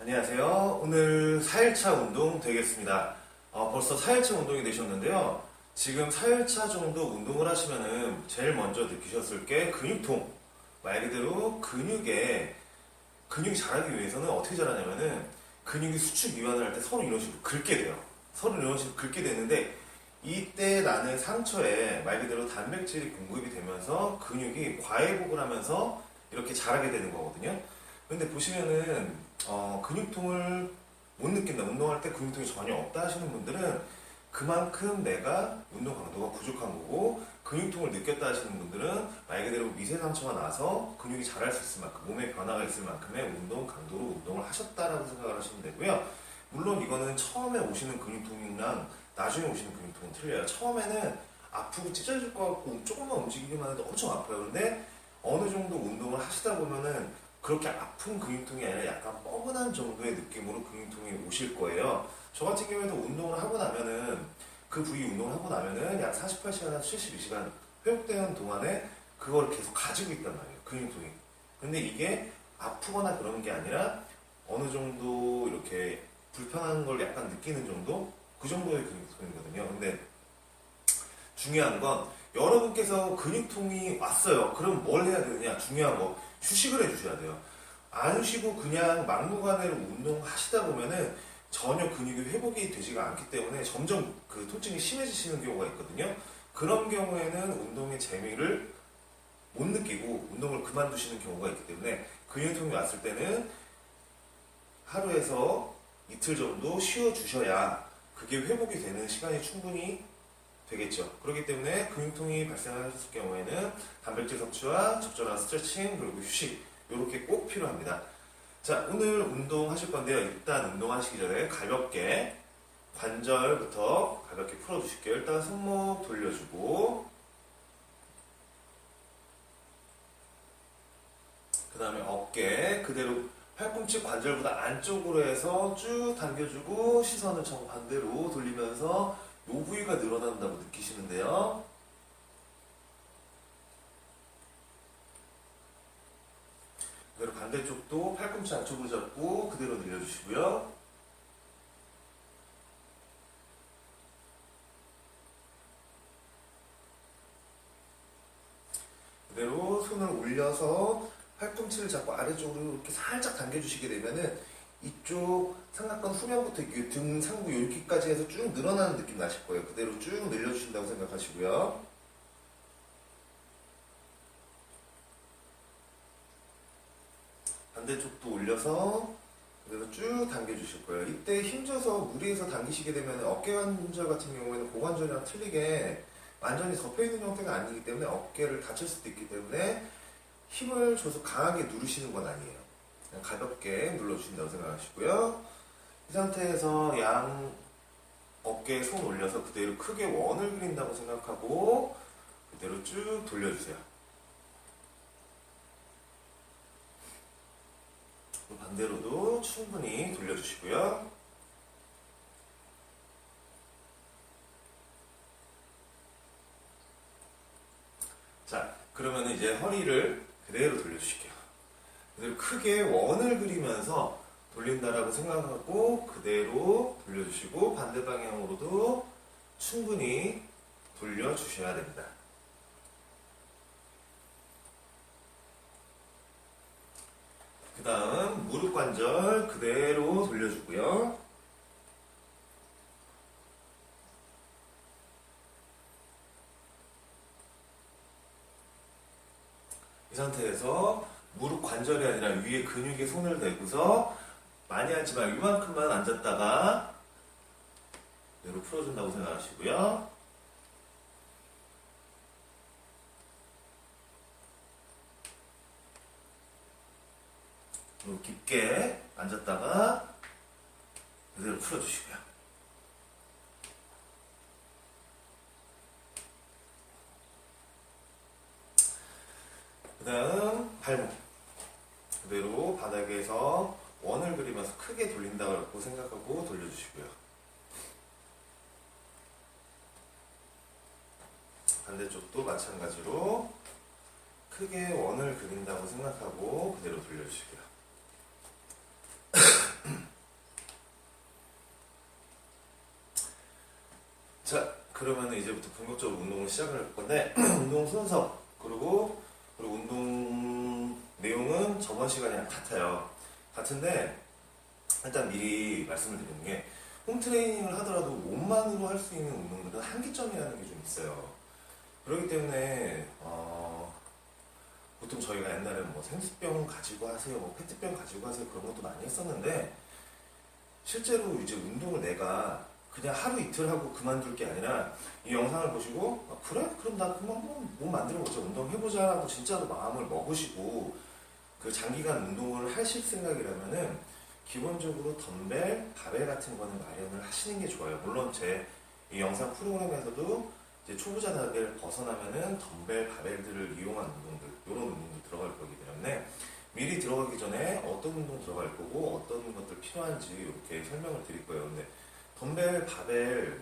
안녕하세요. 오늘 4일차 운동 되겠습니다. 벌써 4일차 운동이 되셨는데요. 지금 4일차 정도 운동을 하시면은 제일 먼저 느끼셨을 게 근육통. 말 그대로 근육이 자라기 위해서는 어떻게 자라냐면은 근육이 수축 이완을 할 때 서로 이런 식으로 긁게 돼요. 서로 이런 식으로 긁게 되는데 이때 나는 상처에 말 그대로 단백질이 공급이 되면서 근육이 과회복을 하면서 이렇게 자라게 되는 거거든요. 근데 보시면은 근육통을 못 느낀다, 운동할 때 근육통이 전혀 없다 하시는 분들은 그만큼 내가 운동 강도가 부족한 거고, 근육통을 느꼈다 하시는 분들은 말 그대로 미세 상처가 나서 근육이 자랄 수 있을 만큼, 몸에 변화가 있을 만큼의 운동 강도로 운동을 하셨다라고 생각을 하시면 되고요. 물론 이거는 처음에 오시는 근육통이랑 나중에 오시는 근육통은 틀려요. 처음에는 아프고 찢어질 것 같고 조금만 움직이기만 해도 엄청 아파요. 근데 어느 정도 운동을 하시다 보면은 그렇게 아픈 근육통이 아니라 약간 뻐근한 정도의 느낌으로 근육통이 오실 거예요. 저 같은 경우에도 운동을 하고 나면은, 그 부위 운동을 하고 나면은 약 48시간에서 72시간 회복되는 동안에 그걸 계속 가지고 있단 말이에요. 근육통이. 근데 이게 아프거나 그런 게 아니라 어느 정도 이렇게 불편한 걸 약간 느끼는 정도? 그 정도의 근육통이거든요. 근데 중요한 건 여러분께서 근육통이 왔어요. 그럼 뭘 해야 되느냐? 중요한 거. 휴식을 해주셔야 돼요. 안 쉬고 그냥 막무가내로 운동하시다 보면은 전혀 근육이 회복이 되지가 않기 때문에 점점 그 통증이 심해지시는 경우가 있거든요. 그런 경우에는 운동의 재미를 못 느끼고 운동을 그만두시는 경우가 있기 때문에 근육통이 왔을 때는 하루에서 이틀 정도 쉬어주셔야 그게 회복이 되는 시간이 충분히 되겠죠. 그렇기 때문에 근육통이 발생하셨을 경우에는 단백질 섭취와 적절한 스트레칭 그리고 휴식 이렇게 꼭 필요합니다. 자, 오늘 운동하실 건데요. 일단 운동하시기 전에 가볍게 관절부터 가볍게 풀어주실게요. 일단 손목 돌려주고, 그 다음에 어깨 그대로 팔꿈치 관절보다 안쪽으로 해서 쭉 당겨주고 시선을 정반대로 돌리면서 이 부위가 늘어난다고 느끼시는데요. 그대로 반대쪽도 팔꿈치 안쪽으로 잡고 그대로 늘려주시고요. 그대로 손을 올려서 팔꿈치를 잡고 아래쪽으로 이렇게 살짝 당겨주시게 되면은 이쪽 삼각관 후면부터 등 상부 여기까지 해서 쭉 늘어나는 느낌 나실 거예요. 그대로 쭉 늘려주신다고 생각하시고요. 반대쪽도 올려서 그대로 쭉 당겨주실 거예요. 이때 힘줘서 무리해서 당기시게 되면 어깨 관절 같은 경우에는 고관절이랑 틀리게 완전히 덮여있는 형태가 아니기 때문에 어깨를 다칠 수도 있기 때문에 힘을 줘서 강하게 누르시는 건 아니에요. 그냥 가볍게 눌러주신다고 생각하시고요. 이 상태에서 양 어깨에 손 올려서 그대로 크게 원을 그린다고 생각하고 그대로 쭉 돌려주세요. 반대로도 충분히 돌려주시고요. 자, 그러면 이제 허리를 그대로 돌려주실게요. 그대로 크게 원을 그리면서 돌린다라고 생각하고 그대로 돌려주시고 반대 방향으로도 충분히 돌려주셔야 됩니다. 그 다음 무릎 관절 그대로 돌려주고요. 이 상태에서 무릎 관절이 아니라 위에 근육에 손을 대고서 많이 앉지 말고 이만큼만 앉았다가 그대로 풀어준다고 생각하시고요. 그리고 깊게 앉았다가 그대로 풀어주시고요. 그 다음 발목 그대로 바닥에서 원을 그리면서 크게 돌린다고 생각하고 돌려주시고요. 반대쪽도 마찬가지로 크게 원을 그린다고 생각하고 그대로 돌려주시고요. 자, 그러면 이제부터 본격적으로 운동을 시작을 할 건데, 운동 순서, 그리고 운동 내용은 저번 시간이랑 같아요. 같은데, 일단 미리 말씀을 드리는 게, 홈트레이닝을 하더라도 몸만으로 할 수 있는 운동들은 한계점이라는 게 좀 있어요. 그렇기 때문에, 보통 저희가 옛날에는 뭐 생수병 가지고 하세요, 뭐 페트병 가지고 하세요, 그런 것도 많이 했었는데, 실제로 이제 운동을 내가 그냥 하루 이틀 하고 그만둘 게 아니라 이 영상을 보시고 그래? 그럼 나 그만 몸 만들어보자, 운동해보자 하고 진짜로 마음을 먹으시고 그 장기간 운동을 하실 생각이라면은 기본적으로 덤벨, 바벨 같은 거는 마련을 하시는 게 좋아요. 물론 제 이 영상 프로그램에서도 이제 초보자들을 벗어나면은 덤벨, 바벨들을 이용한 운동들, 이런 운동도 들어갈 거기 때문에 미리 들어가기 전에 어떤 운동 들어갈 거고 어떤 것들 필요한지 이렇게 설명을 드릴 거예요. 근데 덤벨, 바벨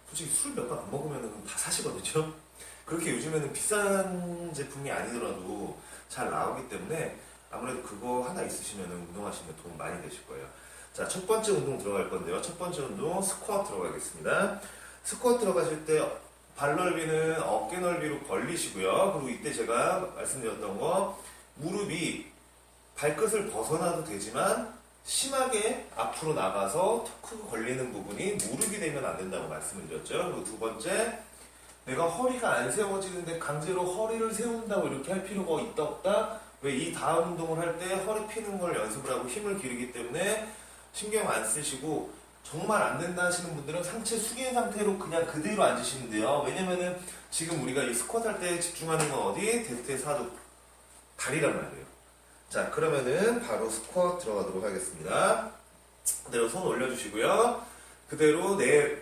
솔직히 술 몇 번 안 먹으면 다 사시거든요. 그렇게 요즘에는 비싼 제품이 아니더라도 잘 나오기 때문에 아무래도 그거 하나 있으시면 운동하시면 도움 많이 되실 거예요. 자, 첫 번째 운동 들어갈 건데요. 첫 번째 운동 스쿼트 들어가겠습니다. 스쿼트 들어가실 때 발 넓이는 어깨 넓이로 벌리시고요. 그리고 이때 제가 말씀드렸던 거 무릎이 발끝을 벗어나도 되지만 심하게 앞으로 나가서 턱 걸리는 부분이 무릎이 되면 안 된다고 말씀을 드렸죠. 그리고 두 번째, 내가 허리가 안 세워지는데 강제로 허리를 세운다고 이렇게 할 필요가 있다 없다? 왜 이 다음 운동을 할 때 허리 피는 걸 연습을 하고 힘을 기르기 때문에 신경 안 쓰시고 정말 안 된다 하시는 분들은 상체 숙인 상태로 그냥 그대로 앉으시면 돼요. 왜냐면은 지금 우리가 이 스쿼트 할 때 집중하는 건 어디? 대퇴 사두 다리란 말이에요. 자, 그러면은 바로 스쿼트 들어가도록 하겠습니다. 그대로 손 올려주시고요. 그대로 내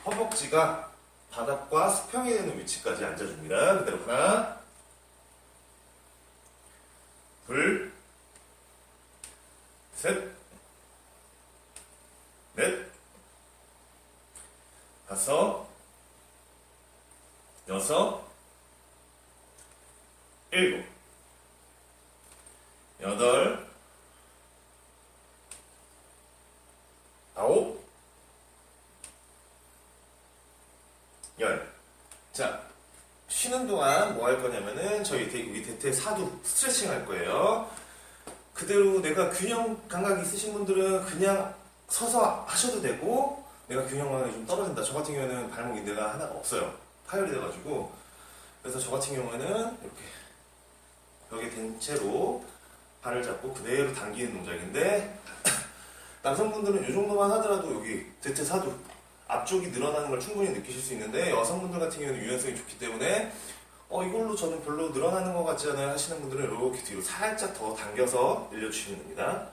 허벅지가 바닥과 수평이 되는 위치까지 앉아줍니다. 그대로 하나, 둘, 셋, 넷, 다섯, 여섯, 일곱, 여덟, 아홉, 열. 자, 쉬는 동안 뭐 할 거냐면은 저희 우리 대퇴 사두 스트레칭 할 거예요. 그대로 내가 균형 감각이 있으신 분들은 그냥 서서 하셔도 되고, 내가 균형 감각이 좀 떨어진다. 저 같은 경우에는 발목 인대가 하나가 없어요. 파열이 돼가지고. 그래서 저 같은 경우에는 이렇게 벽에 댄 채로 발을 잡고 그대로 당기는 동작인데, 남성분들은 이 정도만 하더라도 여기 대퇴 사두 앞쪽이 늘어나는 걸 충분히 느끼실 수 있는데, 여성분들 같은 경우는 유연성이 좋기 때문에 이걸로 저는 별로 늘어나는 것 같지 않아요 하시는 분들은 이렇게 뒤로 살짝 더 당겨서 늘려주시면 됩니다.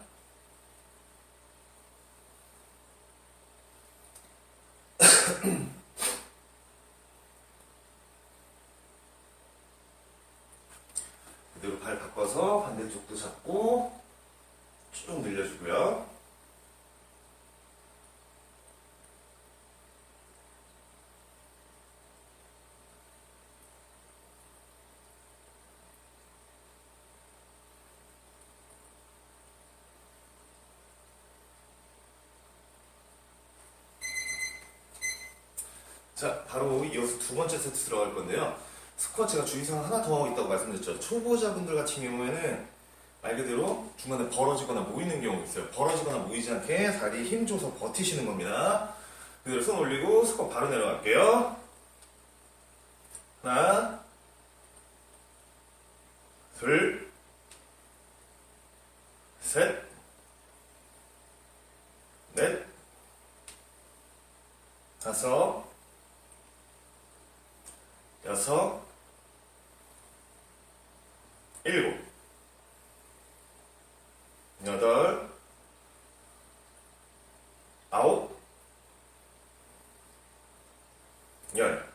그대로 발 바꿔서 반대쪽도 잡고 쭉 늘려주고요. 자, 바로 이어서 두 번째 세트 들어갈 건데요. 스쿼트가 주의사항 하나 더 있다고 말씀드렸죠. 초보자분들 같은 경우에는 말 그대로 중간에 벌어지거나 모이는 경우가 있어요. 벌어지거나 모이지 않게 다리에 힘 줘서 버티시는 겁니다. 그대로 손 올리고 스쿼트 바로 내려갈게요. 하나, 둘, 셋, 넷, 다섯, 여섯, 일곱, 여덟, 아홉, 열.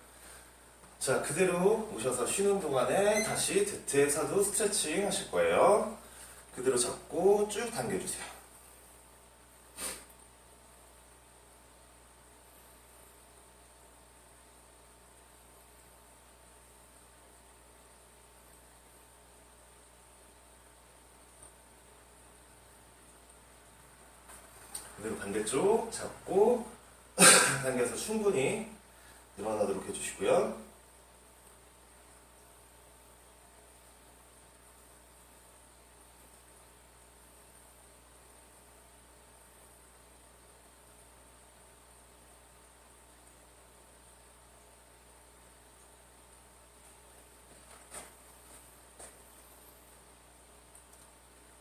자, 그대로 오셔서 쉬는 동안에 다시 대퇴 사두 스트레칭 하실 거예요. 그대로 잡고 쭉 당겨주세요. 그대로 반대쪽 잡고 당겨서 충분히 늘어나도록 해주시고요.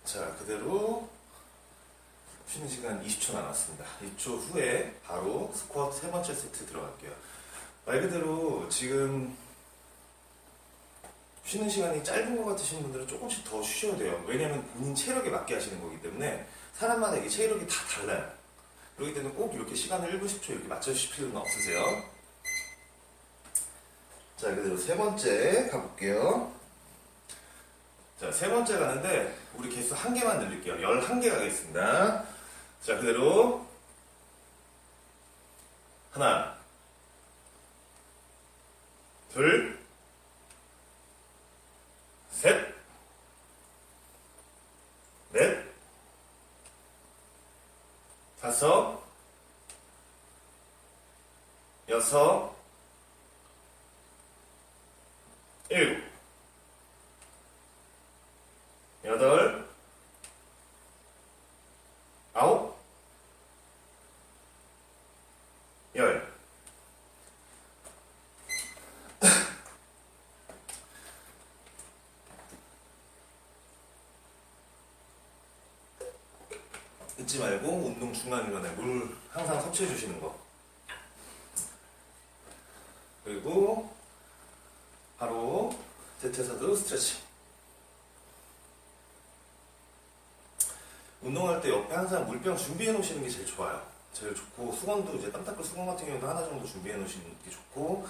자, 그대로 쉬는 시간 20초 남았습니다. 2초 후에 바로 스쿼트 세 번째 세트 들어갈게요. 말 그대로 지금 쉬는 시간이 짧은 것 같으신 분들은 조금씩 더 쉬셔야 돼요. 왜냐하면 본인 체력에 맞게 하시는 거기 때문에 사람마다 이게 체력이 다 달라요. 그렇기 때문에 꼭 이렇게 시간을 1분 10초 이렇게 맞춰주실 필요는 없으세요. 자, 그대로 세 번째 가볼게요. 자, 세 번째 가는데 우리 개수 한 개만 늘릴게요. 11개 가겠습니다. 자, 그대로 하나, 둘, 셋, 넷, 다섯, 여섯, 일곱, 여덟, 아홉, 열. 잊지 말고 운동 중간중간에 물 항상 섭취해 주시는 거. 그리고 바로 대퇴사두 스트레칭. 운동할 때 옆에 항상 물병 준비해 놓으시는 게 제일 좋아요. 제일 좋고, 수건도 이제 땀 닦을 수건 같은 경우도 하나 정도 준비해 놓으시는 게 좋고,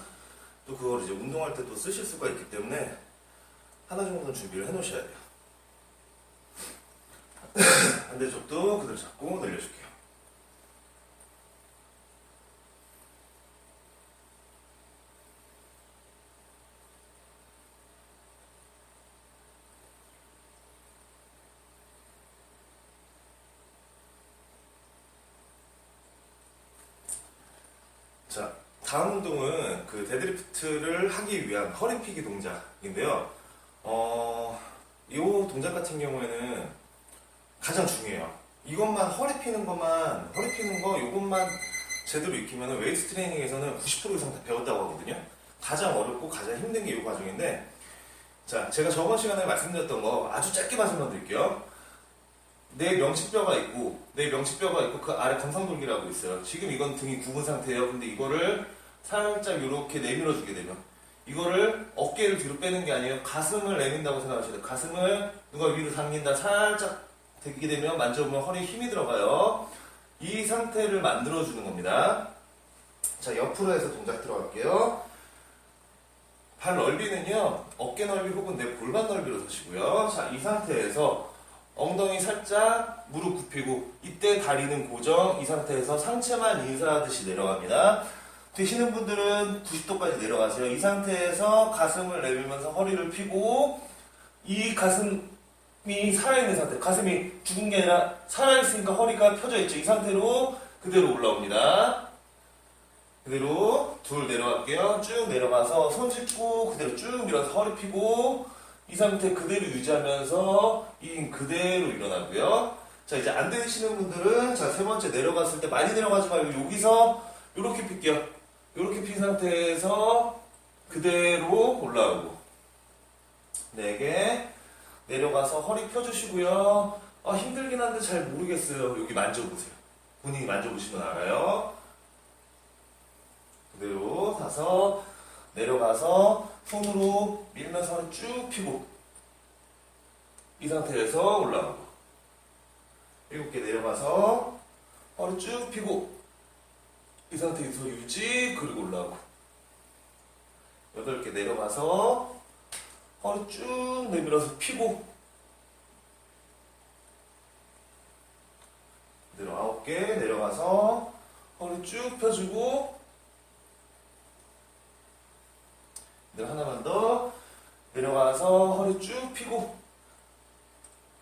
또 그걸 이제 운동할 때 또 쓰실 수가 있기 때문에 하나 정도는 준비를 해 놓으셔야 돼요. 반대쪽도 그대로 잡고 늘려줄게요. 자, 다음 운동은 그 데드리프트를 하기 위한 허리 펴기 동작인데요. 이 동작 같은 경우에는 가장 중요해요. 이것만 허리 피는 거, 이것만 제대로 익히면 웨이트 트레이닝에서는 90% 이상 다 배웠다고 하거든요. 가장 어렵고 가장 힘든 게 이 과정인데, 자, 제가 저번 시간에 말씀드렸던 거 아주 짧게 말씀만 드릴게요. 내 명치뼈가 있고 그 아래 경상돌기라고 있어요. 지금 이건 등이 굽은 상태예요. 근데 이거를 살짝 이렇게 내밀어 주게 되면, 이거를 어깨를 뒤로 빼는 게 아니에요. 가슴을 내민다고 생각하셔야 돼요. 가슴을 누가 위로 당긴다, 살짝 되게 되면 만져보면 허리에 힘이 들어가요. 이 상태를 만들어 주는 겁니다. 자, 옆으로 해서 동작 들어갈게요. 발 넓이는요, 어깨 넓이 혹은 내 골반 넓이로 서시고요. 자, 이 상태에서 엉덩이 살짝 무릎 굽히고, 이때 다리는 고정. 이 상태에서 상체만 인사하듯이 내려갑니다. 되시는 분들은 90도까지 내려가세요. 이 상태에서 가슴을 내밀면서 허리를 펴고, 이 가슴이 살아있는 상태, 가슴이 죽은 게 아니라 살아있으니까 허리가 펴져 있죠. 이 상태로 그대로 올라옵니다. 그대로 둘 내려갈게요. 쭉 내려가서 손 짚고 그대로 쭉 밀어서 허리 펴고, 이 상태 그대로 유지하면서 이 그대로 일어나고요. 자, 이제 안 되시는 분들은, 자, 세 번째 내려갔을 때 많이 내려가지 말고 여기서 이렇게 펴게요. 이렇게 핀 상태에서 그대로 올라오고, 4개 내려가서 허리 펴주시고요. 힘들긴 한데 잘 모르겠어요. 여기 만져보세요. 본인이 만져보시면 알아요. 그대로 5 내려가서 손으로 밀면서 허리 쭉 펴고, 이 상태에서 올라가고, 7개 내려가서 허리 쭉 펴고, 이 상태에서 유지, 그리고 올라가고, 8개 내려가서 허리 쭉 내밀어서 펴고, 그대로 9개 내려가서 허리 쭉 펴주고, 하나만 더 내려가서 허리 쭉 펴고.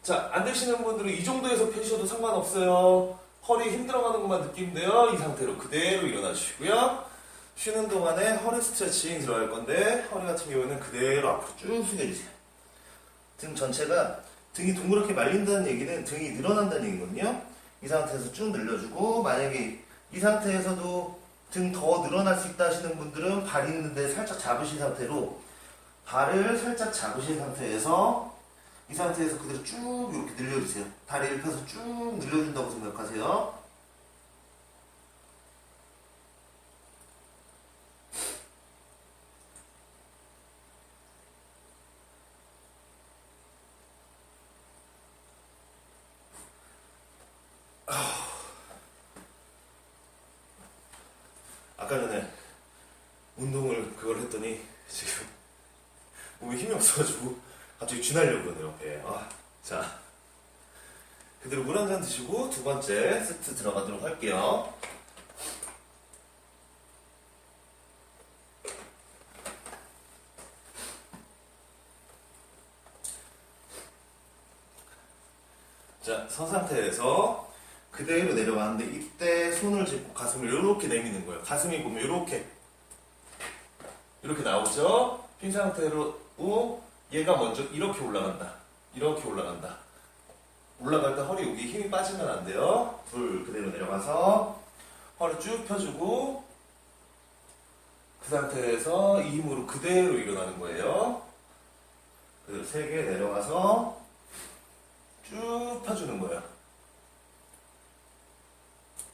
자, 안 되시는 분들은 이 정도에서 펴셔도 상관없어요. 허리 힘 들어가는 것만 느끼면 돼요. 이 상태로 그대로 일어나 주시고요. 쉬는 동안에 허리 스트레칭 들어갈 건데 허리 같은 경우에는 그대로 앞으로 쭉 숙여주세요. 등 전체가 등이 동그랗게 말린다는 얘기는 등이 늘어난다는 얘기거든요. 이 상태에서 쭉 늘려주고, 만약에 이 상태에서도 등 더 늘어날 수 있다 하시는 분들은 발 있는데 살짝 잡으신 상태로 발을 살짝 잡으신 상태에서 이 상태에서 그대로 쭉 이렇게 늘려주세요. 다리를 펴서 쭉 늘려준다고 생각하세요. 아까 전에 운동을 그걸 했더니 지금 몸에 힘이 없어가지고 갑자기 쥐나려고 그러네요. 예. 자, 그대로 물 한 잔 드시고 두 번째 세트 들어가도록 할게요. 자, 선 상태에서 그대로 내려가는데 이때 손을 짚고 가슴을 이렇게 내미는 거예요. 가슴이 보면 이렇게 나오죠? 핀 상태로 얘가 먼저 이렇게 올라간다. 이렇게 올라간다. 올라갈 때 허리 여기 힘이 빠지면 안 돼요. 둘, 그대로 내려가서 허리 쭉 펴주고 그 상태에서 이 힘으로 그대로 일어나는 거예요. 그대로 3개 내려가서 쭉 펴주는 거예요.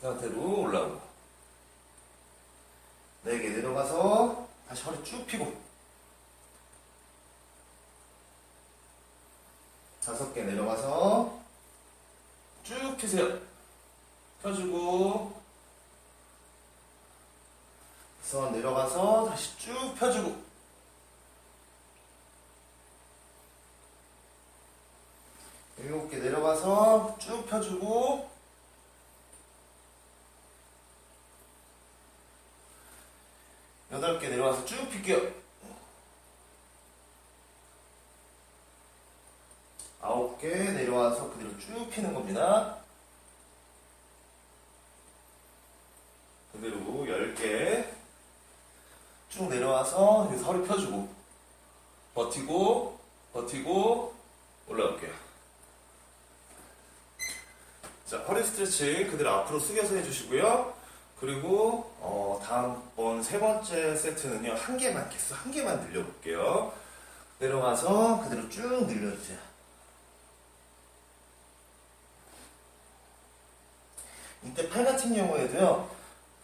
그 상태로 올라오고 4개 내려가서 다시 허리 쭉 펴고 5개 내려가서 쭉 펴세요. 펴주고 선 내려가서 다시 쭉 펴주고 7개 내려가서 쭉 펴주고 8개 내려가서 쭉 펴게요. 9개 내려와서 그대로 쭉 피는 겁니다. 그대로 10개 쭉 내려와서 여기서 허리 펴주고 버티고 올라올게요. 자, 허리 스트레칭 그대로 앞으로 숙여서 해주시고요. 그리고 다음번 3번째 세트는요, 한 개만 개수 한 개만 늘려볼게요. 내려가서 그대로 쭉 늘려주세요. 이때 팔 같은 경우에도요,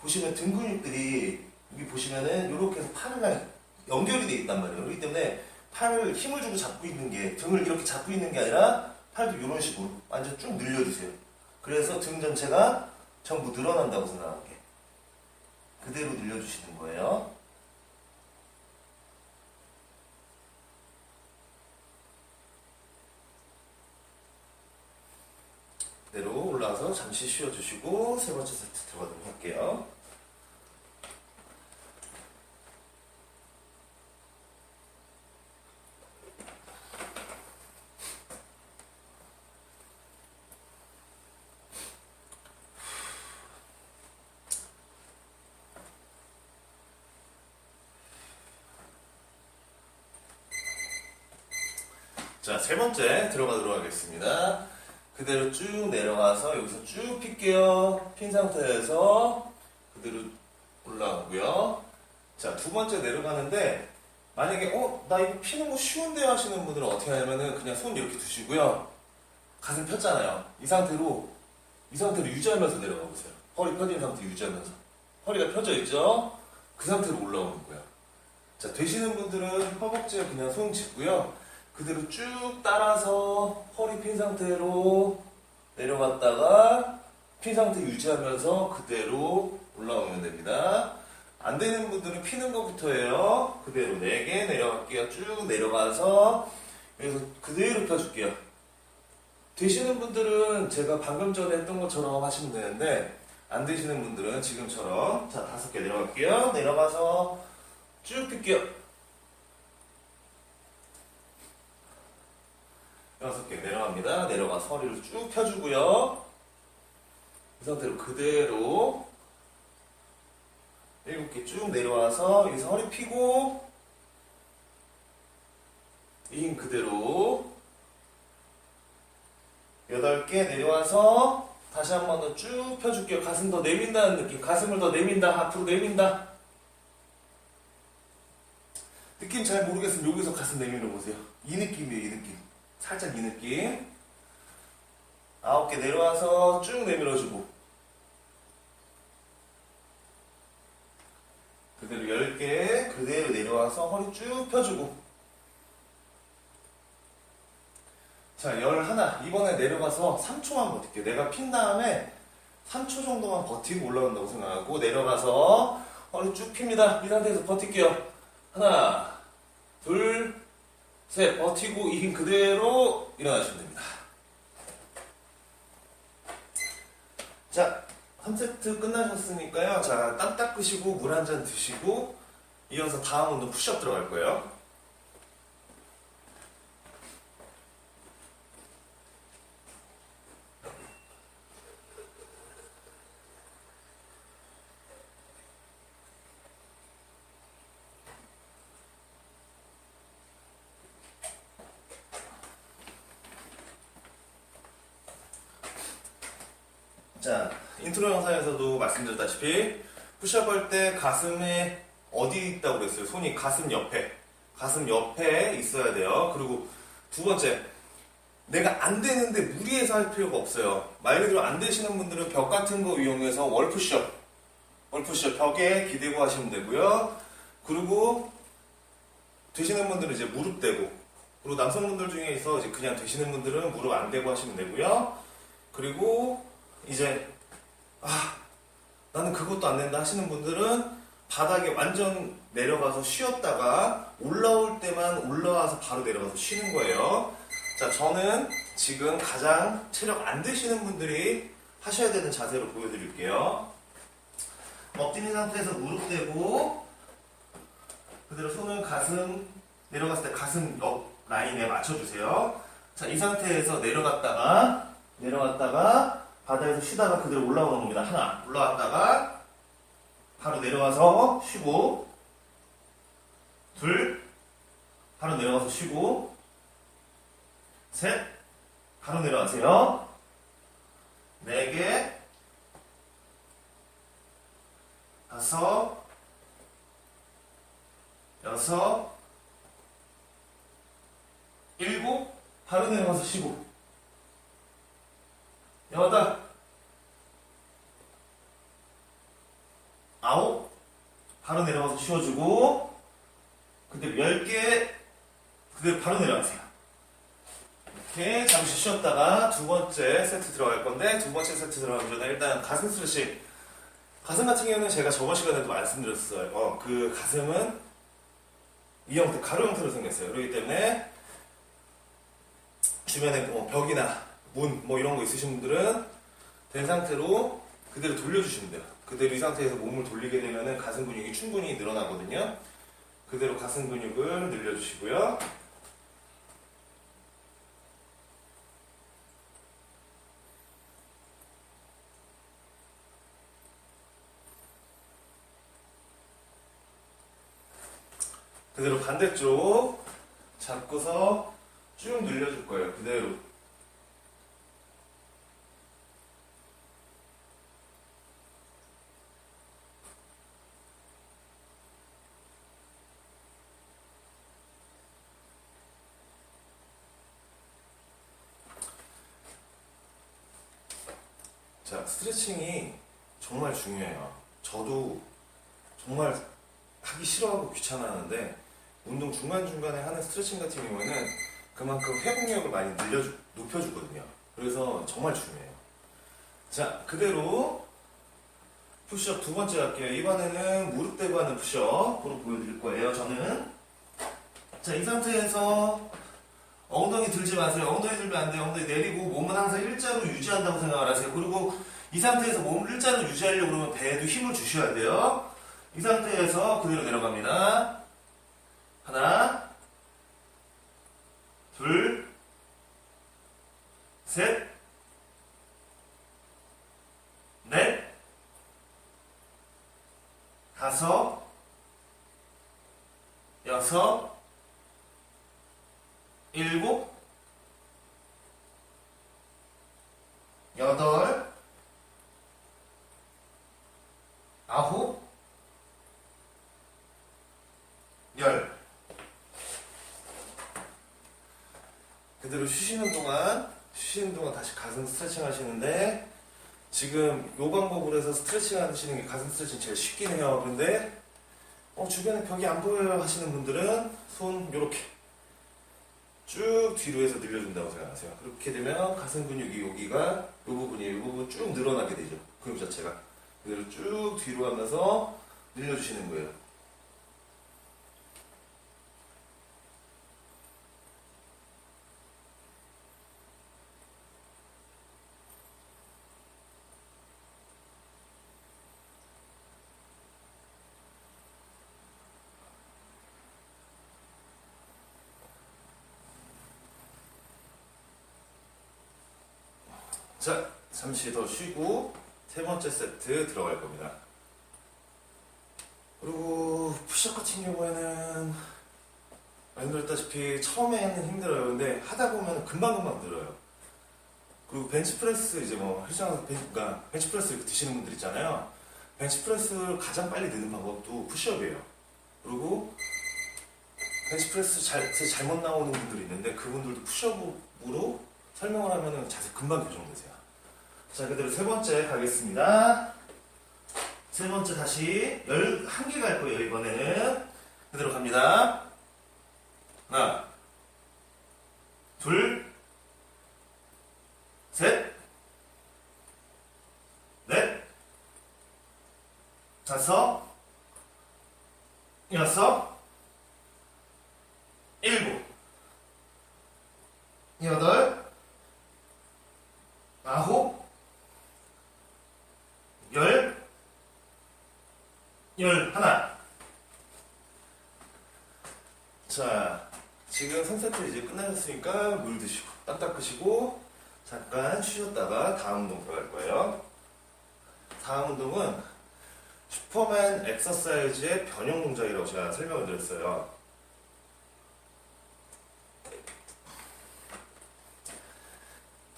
보시면 등 근육들이 여기 보시면은 이렇게 해서 팔이랑 연결이 되어 있단 말이에요. 그렇기 때문에 팔을 힘을 주고 잡고 있는 게, 등을 이렇게 잡고 있는 게 아니라 팔도 이런 식으로 완전 쭉 늘려주세요. 그래서 등 전체가 전부 늘어난다고 생각할게요. 그대로 늘려주시는 거예요. 그대로 올라와서 잠시 쉬어주시고 3번째 세트 들어가도록 할게요. 자, 3번째 들어가도록 하겠습니다. 그대로 쭉 내려가서 여기서 쭉 필게요. 핀 상태에서 그대로 올라오고요. 자, 2번째 내려가는데 만약에 나 이거 피는 거 쉬운데 하시는 분들은 어떻게 하냐면은 그냥 손 이렇게 두시고요. 가슴 폈잖아요. 이 상태로 유지하면서 내려가 보세요. 허리 펴진 상태 유지하면서. 허리가 펴져 있죠? 그 상태로 올라오는 거예요. 자, 되시는 분들은 허벅지에 그냥 손 짚고요. 그대로 쭉 따라서 허리 핀 상태로 내려갔다가 핀 상태 유지하면서 그대로 올라오면 됩니다. 안 되는 분들은 피는 것부터 해요. 그대로 4개 내려갈게요. 쭉 내려가서 여기서 그대로 펴줄게요. 되시는 분들은 제가 방금 전에 했던 것처럼 하시면 되는데, 안 되시는 분들은 지금처럼, 자, 5개 내려갈게요. 내려가서 쭉 펴게요. 6개 내려갑니다. 내려가서 허리를 쭉 펴주고요. 이 상태로 그대로 7개 쭉 내려와서 여기서 허리 펴고 이 힘 그대로 8개 내려와서 다시 한 번 더 쭉 펴줄게요. 가슴 더 내민다는 느낌. 가슴을 더 내민다. 앞으로 내민다. 느낌 잘 모르겠으면 여기서 가슴 내밀어 보세요. 이 느낌이에요. 이 느낌. 살짝 이 느낌. 9개 내려와서 쭉 내밀어주고 그대로 10개 그대로 내려와서 허리 쭉 펴주고 자 11 이번에 내려가서 3초만 버틸게요. 내가 핀 다음에 3초 정도만 버티고 올라간다고 생각하고 내려가서 허리 쭉 핍니다. 이 상태에서 버틸게요. 하나 둘 셋 버티고 이 힘 그대로 일어나시면 됩니다. 자 3세트 끝나셨으니까요. 자 땀 닦으시고 물 한 잔 드시고 이어서 다음 운동 푸시업 들어갈 거예요. 자, 인트로 영상에서도 말씀드렸다시피 푸시업 할 때 가슴에 어디 있다고 그랬어요? 손이 가슴 옆에 있어야 돼요. 그리고 두 번째, 내가 안 되는데 무리해서 할 필요가 없어요. 말 그대로 안 되시는 분들은 벽 같은 거 이용해서 월푸시업 벽에 기대고 하시면 되고요. 그리고 되시는 분들은 이제 무릎 대고, 그리고 남성분들 중에서 이제 그냥 되시는 분들은 무릎 안 대고 하시면 되고요. 그리고 이제 나는 그것도 안 된다 하시는 분들은 바닥에 완전 내려가서 쉬었다가 올라올 때만 올라와서 바로 내려가서 쉬는 거예요. 자, 저는 지금 가장 체력 안 되시는 분들이 하셔야 되는 자세로 보여드릴게요. 엎드린 상태에서 무릎 대고 그대로 손을 가슴 내려갔을 때 가슴 옆 라인에 맞춰주세요. 자, 이 상태에서 내려갔다가 바닥에서 쉬다가 그대로 올라오는 겁니다. 하나, 올라왔다가 바로 내려와서 쉬고, 둘, 바로 내려와서 쉬고, 셋, 바로 내려가세요. 4개, 5, 6, 7, 바로 내려가서 쉬고, 8, 9, 바로 내려가서 쉬어주고, 그대로 10개, 그대로 바로 내려가세요. 이렇게 잠시 쉬었다가 두 번째 세트 들어갈 건데, 두 번째 세트 들어가기 전에 일단 가슴 스트레칭. 가슴 같은 경우는 제가 저번 시간에도 말씀드렸어요. 그 가슴은 이 형태, 가로 형태로 생겼어요. 그렇기 때문에 주변에 벽이나 문 이런 거 있으신 분들은 된 상태로 그대로 돌려주시면 돼요. 그대로 이 상태에서 몸을 돌리게 되면 가슴 근육이 충분히 늘어나거든요. 그대로 가슴 근육을 늘려주시고요. 그대로 반대쪽 잡고서 쭉 늘려줄 거예요. 그대로. 자, 스트레칭이 정말 중요해요. 저도 정말 하기 싫어하고 귀찮아하는데 운동 중간중간에 하는 스트레칭 같은 경우에는 그만큼 회복력을 많이 높여주거든요. 그래서 정말 중요해요. 자, 그대로 푸시업 두 번째 할게요. 이번에는 무릎 대고 하는 푸시업으로 보여드릴 거예요. 저는 자, 이 상태에서 엉덩이 들지 마세요. 엉덩이 들면 안 돼요. 엉덩이 내리고 몸은 항상 일자로 유지한다고 생각을 하세요. 그리고 이 상태에서 몸을 일자로 유지하려고 그러면 배에도 힘을 주셔야 돼요. 이 상태에서 그대로 내려갑니다. 하나, 둘, 셋, 다섯, 여섯, 일곱, 여덟, 아홉, 열. 그대로 쉬시는 동안 다시 가슴 스트레칭 하시는데, 지금 요 방법으로 해서 스트레칭 하시는 게 가슴 스트레칭 제일 쉽긴 해요. 그런데 주변에 벽이 안 보여요 하시는 분들은 손 요렇게 쭉 뒤로 해서 늘려준다고 생각하세요. 그렇게 되면 가슴 근육이 여기가 요 부분 쭉 늘어나게 되죠. 근육 자체가. 그대로 쭉 뒤로 하면서 늘려주시는 거예요. 자, 잠시 더 쉬고 세 번째 세트 들어갈 겁니다. 그리고 푸시업 같은 경우에는 말씀드렸다시피 처음에는 힘들어요. 근데 하다 보면 금방금방 늘어요. 그리고 벤치프레스 이제 뭐 헬스장에서 그러니까 벤치프레스 이렇게 드시는 분들 있잖아요. 벤치프레스를 가장 빨리 드는 방법도 푸시업이에요. 그리고 벤치프레스 잘못 나오는 분들이 있는데 그분들도 푸시업으로 설명을 하면 자세 금방 교정되세요. 자, 그대로 세 번째 가겠습니다. 세 번째 다시 11개 갈 거예요, 이번에는. 그대로 갑니다. 하나, 둘, 셋, 넷, 다섯, 여섯, 일곱, 여덟, 아홉, 열, 열하나. 자, 지금 3세트 이제 끝나셨으니까 물 드시고 딱 닦으시고 잠깐 쉬셨다가 다음 운동 들어갈 거예요. 다음 운동은 슈퍼맨 엑서사이즈의 변형 동작이라고 제가 설명을 드렸어요.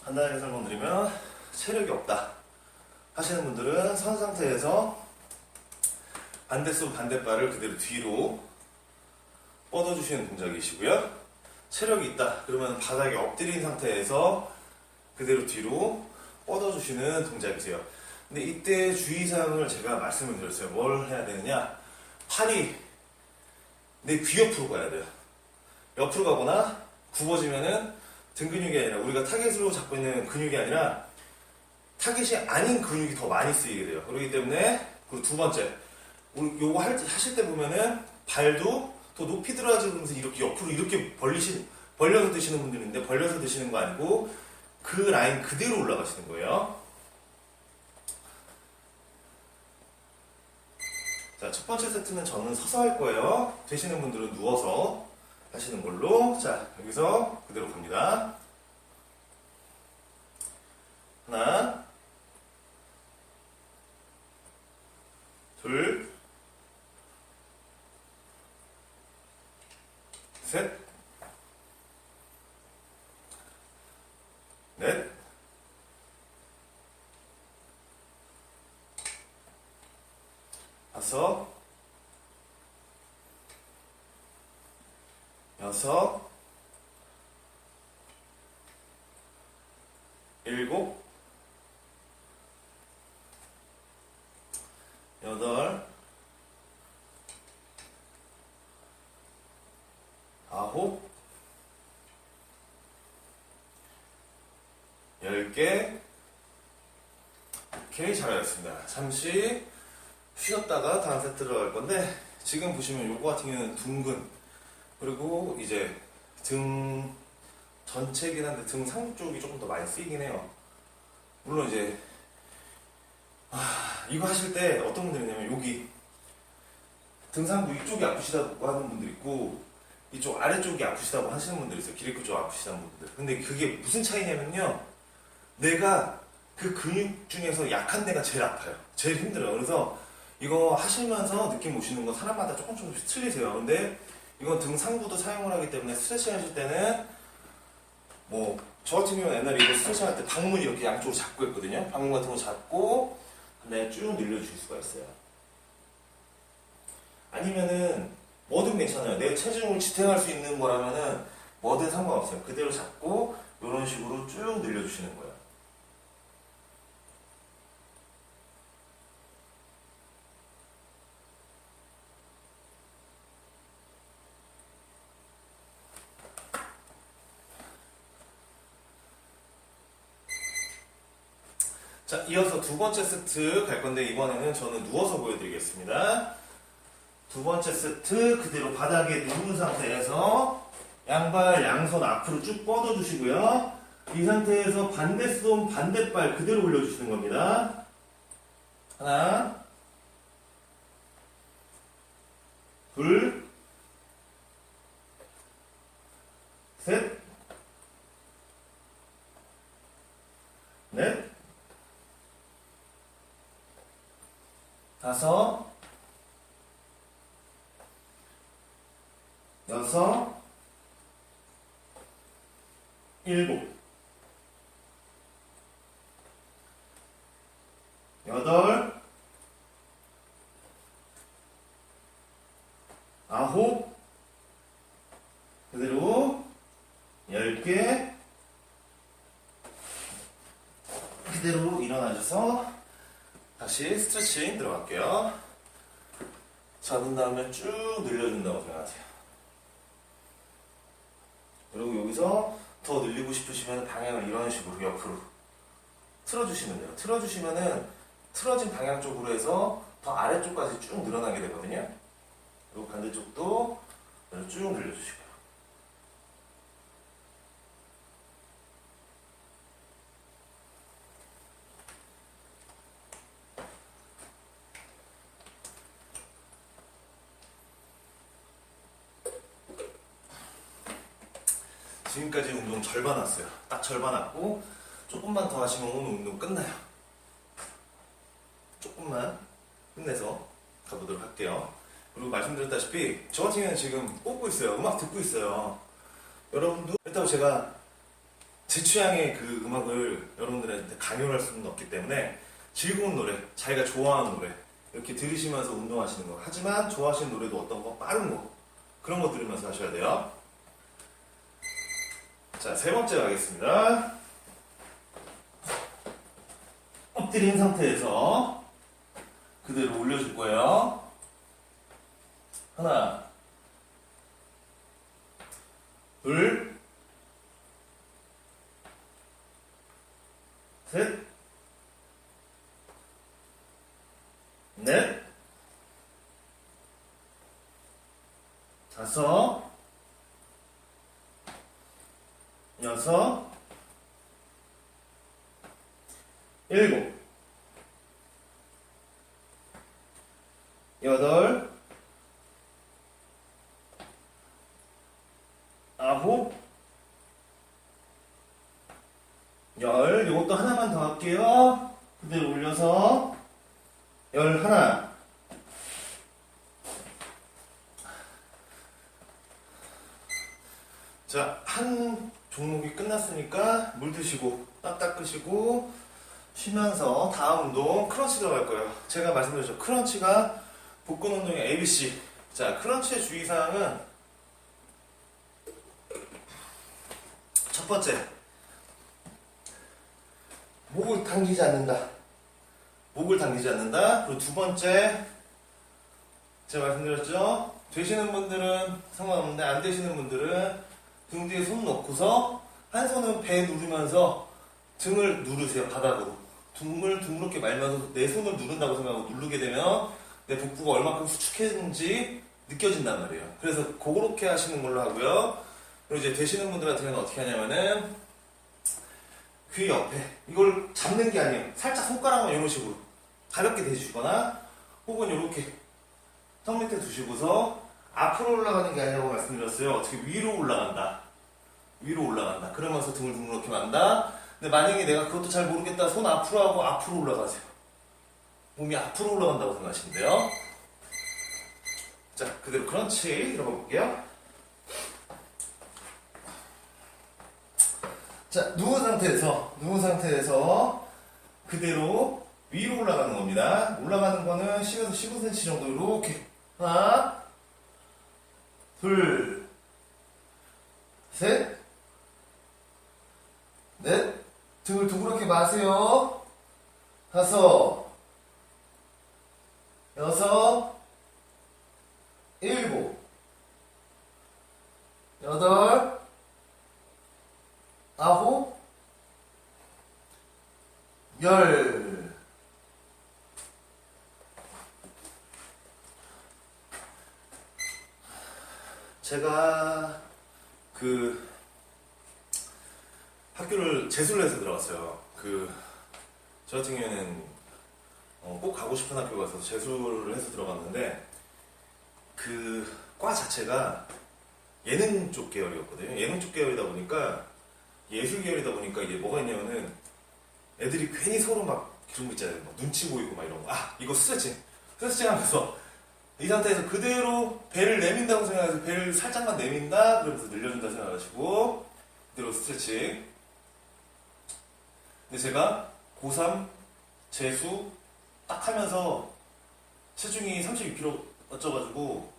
간단하게 설명드리면 체력이 없다 하시는 분들은 선 상태에서 반대손 반대발을 그대로 뒤로 뻗어주시는 동작이시고요. 체력이 있다 그러면 바닥에 엎드린 상태에서 그대로 뒤로 뻗어주시는 동작이세요. 근데 이때 주의사항을 제가 말씀을 드렸어요. 뭘 해야 되느냐, 팔이 내 귀 옆으로 가야 돼요. 옆으로 가거나 굽어지면은 등 근육이 아니라 우리가 타겟으로 잡고 있는 근육이 아니라 타겟이 아닌 근육이 더 많이 쓰이게 돼요. 그렇기 때문에, 그리고 두 번째, 요거 하실 때 보면은 발도 더 높이 들어가면서 이렇게 옆으로 이렇게 벌려서 드시는 분들이 있는데, 벌려서 드시는 거 아니고 그 라인 그대로 올라가시는 거예요. 자, 첫 번째 세트는 저는 서서 할 거예요. 되시는 분들은 누워서 하시는 걸로. 자, 여기서 그대로 갑니다. 하나, 둘, 셋, 넷, 다섯, 여섯, 일곱, 여덟, 아홉, 10개. 오케이, 잘하셨습니다. 잠시 쉬었다가 다음 세트 들어갈 건데, 지금 보시면 요거 같은 경우는 둥근, 그리고 이제 등 전체긴 한데 등 상 쪽이 조금 더 많이 쓰이긴 해요. 물론 이제 이거 하실 때 어떤 분들이 있냐면 여기 등상부 이쪽이 아프시다고 하는 분들 있고 이쪽 아래쪽이 아프시다고 하시는 분들 있어요. 기립근 쪽 아프시다는 분들. 근데 그게 무슨 차이냐면요, 내가 그 근육 중에서 약한 데가 제일 아파요. 제일 힘들어요. 그래서 이거 하시면서 느낌 오시는 건 사람마다 조금씩 틀리세요. 근데 이건 등 상부도 사용을 하기 때문에 스트레칭 하실 때는 뭐 저 같은 경우는 옛날에 이거 스트레칭 할 때 방문 이렇게 양쪽으로 잡고 했거든요. 방문 같은 거 잡고 근데 쭉 늘려주실 수가 있어요. 아니면은 뭐든 괜찮아요. 내 체중을 지탱할 수 있는 거라면은 뭐든 상관없어요. 그대로 잡고 이런 식으로 쭉 늘려주시는 거예요. 자, 이어서 두 번째 세트 갈 건데 이번에는 저는 누워서 보여드리겠습니다. 두 번째 세트 그대로 바닥에 누운 상태에서 양발 양손 앞으로 쭉 뻗어주시고요. 이 상태에서 반대손 반대발 그대로 올려주시는 겁니다. 하나, 둘, 셋, 넷, 다섯, 여섯, 일곱, 여덟, 아홉, 그대로 10개, 그대로 일어나셔서 다시 스트레칭 들어갈게요. 잡은 다음에 쭉 늘려준다고 생각하세요. 그리고 여기서 더 늘리고 싶으시면 방향을 이런 식으로 옆으로 틀어주시면 돼요. 틀어주시면은 틀어진 방향 쪽으로 해서 더 아래쪽까지 쭉 늘어나게 되거든요. 그리고 반대쪽도 쭉 늘려주시고요. 지금까지 운동 절반 왔어요. 딱 절반 왔고 조금만 더 하시면 오늘 운동 끝나요. 조금만 끝내서 가보도록 할게요. 그리고 말씀드렸다시피 저 같은 경우는 지금 꽂고 있어요. 음악 듣고 있어요. 여러분도 그렇다고 제가 제 취향의 그 음악을 여러분들한테 강요할 수는 없기 때문에 즐거운 노래, 자기가 좋아하는 노래 이렇게 들으시면서 운동하시는 거. 하지만 좋아하시는 노래도 어떤 거, 빠른 거 그런 거 들으면서 하셔야 돼요. 자, 세 번째 가겠습니다. 엎드린 상태에서 그대로 올려줄 거예요. 하나, 둘, 셋, 넷, 다섯, 여섯, 일곱, 여덟, 아홉, 열. 이것도 하나만 더 할게요. 그대로 올려서 11. 자, 한 종목이 끝났으니까 물 드시고 땀 닦으시고 쉬면서 다음 운동 크런치 들어갈 거예요. 제가 말씀드렸죠. 크런치가 복근 운동의 ABC. 자, 크런치의 주의사항은 첫 번째, 목을 당기지 않는다. 목을 당기지 않는다. 그리고 두 번째, 제가 말씀드렸죠. 되시는 분들은 상관없는데 안 되시는 분들은 등 뒤에 손 놓고서 한 손은 배 누르면서 등을 누르세요. 바닥으로. 등을 둥그렇게 말면서 내 손을 누른다고 생각하고 누르게 되면 내 복부가 얼마큼 수축했는지 느껴진단 말이에요. 그래서 그렇게 하시는 걸로 하고요. 그리고 이제 되시는 분들한테는 어떻게 하냐면은 귀 옆에 이걸 잡는 게 아니에요. 살짝 손가락만 이런 식으로 가볍게 대주시거나 혹은 이렇게 턱 밑에 두시고서 앞으로 올라가는 게 아니라고 말씀드렸어요. 어떻게 위로 올라간다. 위로 올라간다. 그러면서 등을 둥그렇게 만다. 근데 만약에 내가 그것도 잘 모르겠다. 손 앞으로 하고 앞으로 올라가세요. 몸이 앞으로 올라간다고 생각하시면 돼요. 자, 그대로 크런치 들어가 볼게요. 자, 누운 상태에서 그대로 위로 올라가는 겁니다. 올라가는 거는 10에서 15cm 정도 이렇게. 하나, 둘, 셋, 넷. 등을 둥그렇게 마세요. 다섯, 여섯, 일곱, 여덟, 아홉, 열. 제가 학교를 재수를 해서 들어갔어요. 저 같은 경우에는 꼭 가고 싶은 학교 가서 재수를 해서 들어갔는데 과 자체가 예능 쪽 계열이었거든요. 예능 쪽 계열이다 보니까 예술 계열이다 보니까 이게 뭐가 있냐면은 애들이 괜히 서로 막 그런 거 있잖아요. 막 눈치 보이고 막 이런 거. 이거 스트레칭 하면서 이 상태에서 그대로 배를 내민다고 생각해서 배를 살짝만 내민다 그러면서 늘려준다 생각하시고 그대로 스트레칭. 근데 제가 고3 재수 딱 하면서 체중이 32kg 어쩌가지고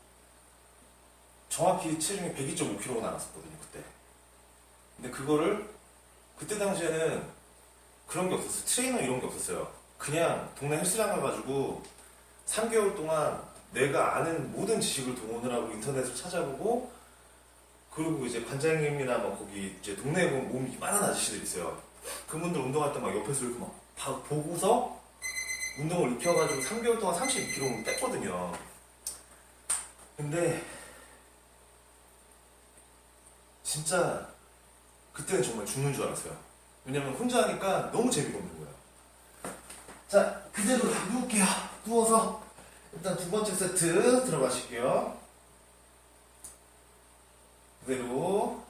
정확히 체중이 102.5kg가 나왔었거든요 그때. 근데 그거를 그때 당시에는 그런 게 없었어요. 트레이너 이런 게 없었어요. 그냥 동네 헬스장 가가지고 3개월 동안 내가 아는 모든 지식을 동원을 하고 인터넷을 찾아보고 그리고 이제 관장님이나 막 거기 이제 동네에 보면 몸이 많은 아저씨들 있어요. 그분들 운동할 때 막 옆에서 이렇게 막 보고서 운동을 익혀가지고 3개월 동안 32kg를 뺐거든요. 근데 진짜 그때는 정말 죽는 줄 알았어요. 왜냐면 혼자 하니까 너무 재미가 없는 거예요. 자, 그대로 누울게요. 누워서 일단 두 번째 세트 들어가실게요. 그대로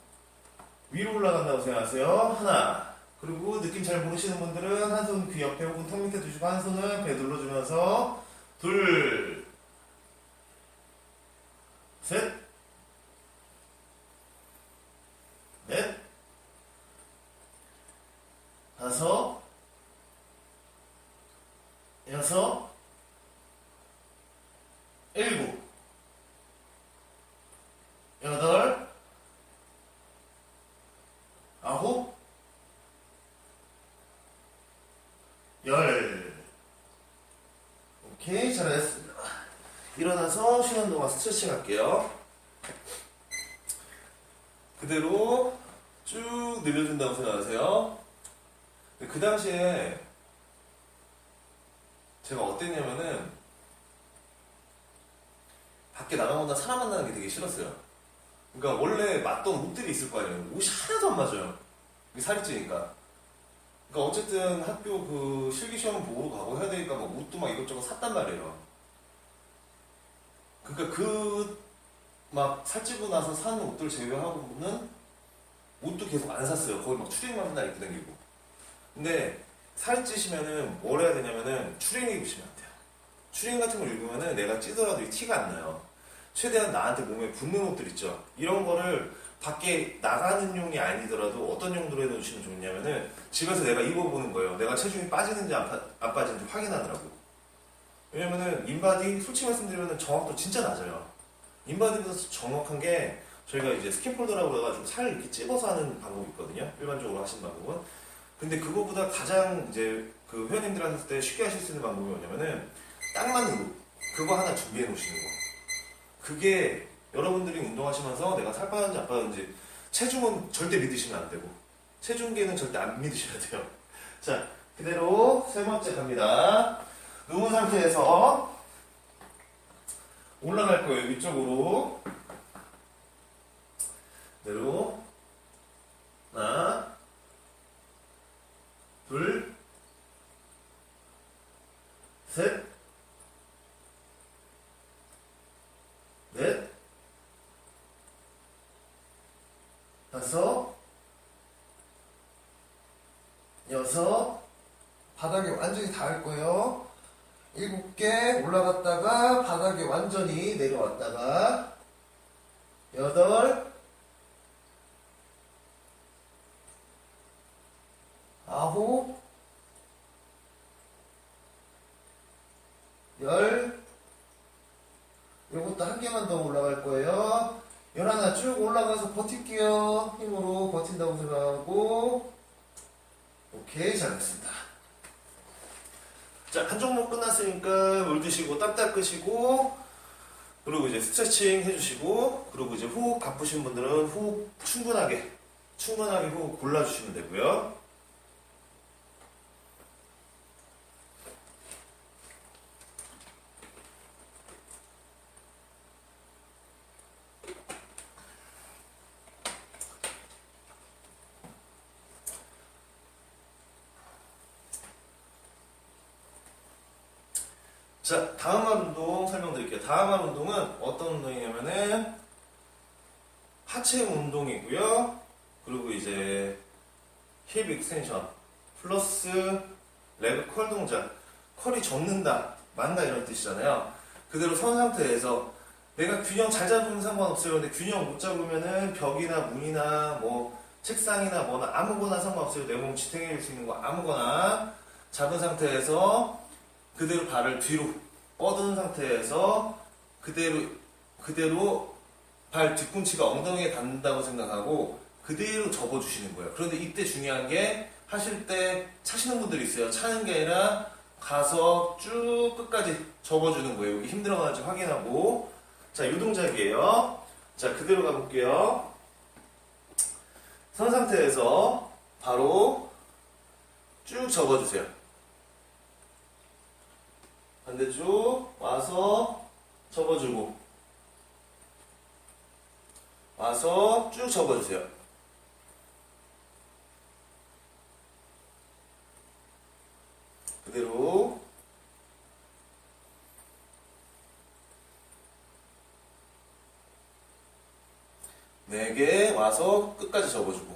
위로 올라간다고 생각하세요. 하나. 그리고 느낌 잘 모르시는 분들은 한 손 귀 옆에 혹은 턱 밑에 두시고 한 손을 배 눌러주면서 둘, 셋, 넷, 다섯, 여섯, 일곱, 여덟, 아홉, 열. 오케이, 잘했습니다. 일어나서 쉬는 동안 스트레칭 할게요. 그대로 쭉 늘려준다고 생각하세요. 그 당시에 제가 어땠냐면은 밖에 나가거나 사람 만나는 게 되게 싫었어요. 그러니까 원래 맞던 옷들이 있을 거 아니에요. 옷이 하나도 안 맞아요. 이게 살이 찌니까. 그러니까 어쨌든 학교 실기시험 보러 가고 해야 되니까 막 옷도 막 이것저것 샀단 말이에요. 그러니까 막 살찌고 나서 산 옷들 제외하고는 옷도 계속 안 샀어요. 거의 막 추리닝만 맨날 입고 다니고. 근데 살이 찌시면은 뭘 해야 되냐면은 추리닝 입으시면 안 돼요. 추리닝 같은 걸 입으면은 내가 찌더라도 이 티가 안 나요. 최대한 나한테 몸에 붙는 옷들 있죠. 이런 거를 밖에 나가는 용이 아니더라도 어떤 용도로 해놓으시면 좋냐면은 집에서 내가 입어보는 거예요. 내가 체중이 빠지는지 안 빠지는지 확인하느라고. 왜냐면은 인바디 솔직히 말씀드리면 정확도 진짜 낮아요. 인바디보다 정확한 게 저희가 이제 스킨폴더라고 해가지고 살 이렇게 찝어서 하는 방법이 있거든요. 일반적으로 하시는 방법은. 근데 그거보다 가장 이제 회원님들 하실 때 쉽게 하실 수 있는 방법이 뭐냐면은 딱 맞는 룩 그거 하나 준비해 놓으시는 거. 그게 여러분들이 운동하시면서 내가 살 빠졌는지 안 빠졌는지 체중은 절대 믿으시면 안 되고 체중계는 절대 안 믿으셔야 돼요. 자, 그대로 세 번째 갑니다. 누운 상태에서 올라갈 거예요. 위쪽으로 그대로 하나, 둘, 셋, 넷, 다섯, 여섯, 바닥에 완전히 닿을 거예요. 7개 올라갔다가 바닥에 완전히 내려왔다가 8, 9, 10, 요것도 한 개만 더 올라갈 거예요. 11 쭉 올라가서 버틸게요. 힘으로 버틴다고 생각하고. 오케이, 잘했습니다. 자, 한 종목 끝났으니까 물 드시고 땀 닦으시고, 그리고 이제 스트레칭 해주시고, 그리고 이제 호흡 바쁘신 분들은 호흡 충분하게 호흡 골라주시면 되고요. 자, 다음할 운동 설명드릴게요. 다음할 운동은 어떤 운동이냐면은 하체 운동이고요. 그리고 이제 힙 익스텐션 플러스 레그 컬 동작. 컬이 접는다, 만다 이런 뜻이잖아요. 그대로 선 상태에서 내가 균형 잘 잡으면 상관없어요. 근데 균형 못 잡으면은 벽이나 문이나 뭐 책상이나 뭐나 아무거나 상관없어요. 내 몸 지탱해 줄 수 있는 거 아무거나 잡은 상태에서 그대로 발을 뒤로 뻗은 상태에서 그대로 발 뒤꿈치가 엉덩이에 닿는다고 생각하고 그대로 접어주시는 거예요. 그런데 이때 중요한 게 하실 때 차시는 분들이 있어요. 차는 게 아니라 가서 쭉 끝까지 접어주는 거예요. 여기 힘들어가는지 확인하고. 자, 이 동작이에요. 자, 그대로 가볼게요. 선 상태에서 바로 쭉 접어주세요. 반대쪽 와서 접어주고 와서 쭉 접어주세요. 그대로 네 개 와서 끝까지 접어주고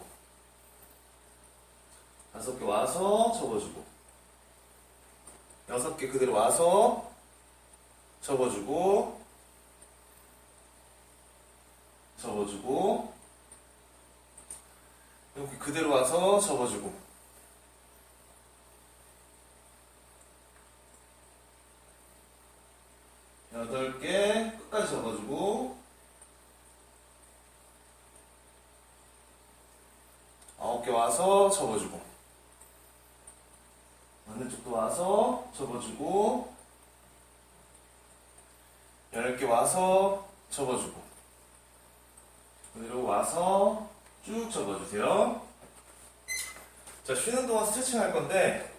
5개 와서 접어주고 6개 그대로 와서 접어주고 이렇게 그대로 와서 접어주고 8개 끝까지 접어주고 9개 와서 접어주고 반대쪽도 와서 접어주고 10개 와서 접어주고 그대로 와서 쭉 접어주세요. 자, 쉬는 동안 스트레칭 할 건데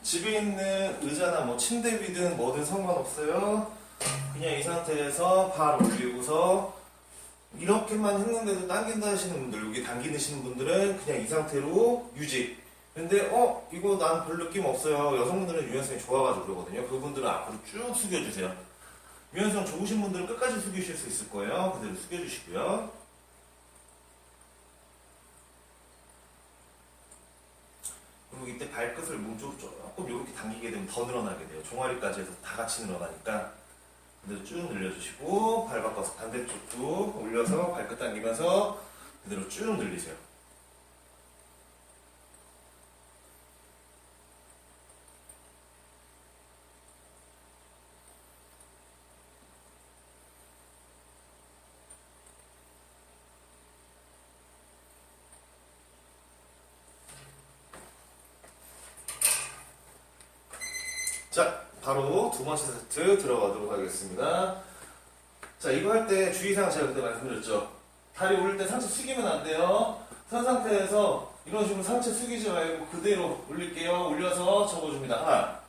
집에 있는 의자나 뭐 침대 위든 뭐든 상관없어요. 그냥 이 상태에서 발 올리고서 이렇게만 했는데도 당긴다 하시는 분들, 여기 당기시는 분들은 그냥 이 상태로 유지. 근데 이거 난 별 느낌 없어요. 여성분들은 유연성이 좋아가지고 그러거든요. 그분들은 앞으로 쭉 숙여주세요. 유연성 좋으신 분들은 끝까지 숙이실 수 있을 거예요. 그대로 숙여주시고요. 그리고 이때 발끝을 몸쪽으로 조금 이렇게 당기게 되면 더 늘어나게 돼요. 종아리까지 해서 다 같이 늘어나니까 그대로 쭉 늘려주시고 발 바꿔서 반대쪽도 올려서 발끝 당기면서 그대로 쭉 늘리세요. 자, 바로 두 번째 세트 들어가도록 하겠습니다. 자, 이거 할 때 주의사항 제가 그때 말씀드렸죠. 다리 올릴 때 상체 숙이면 안 돼요. 선 상태에서 이런 식으로 상체 숙이지 말고 그대로 올릴게요. 올려서 접어줍니다. 하나.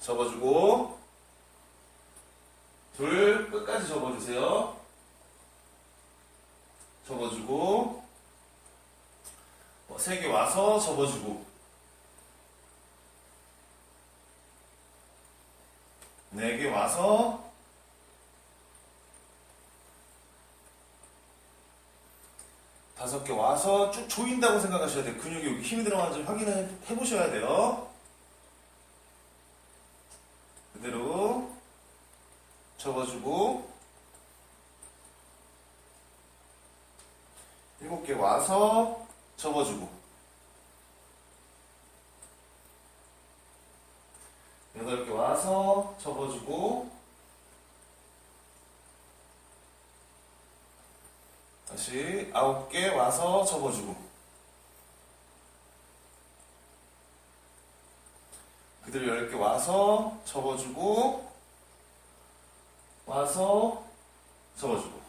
접어주고. 둘, 끝까지 접어주세요. 접어주고. 3개 와서 접어주고. 4개 와서 5개 와서 쭉 조인다고 생각하셔야 돼요. 근육이 여기 힘이 들어가는지 확인을 해보셔야 돼요. 그대로 접어주고 7개 와서 접어주고 8개 와서 접어주고 다시 9개 와서 접어주고 그대로 10개 와서 접어주고 와서 접어주고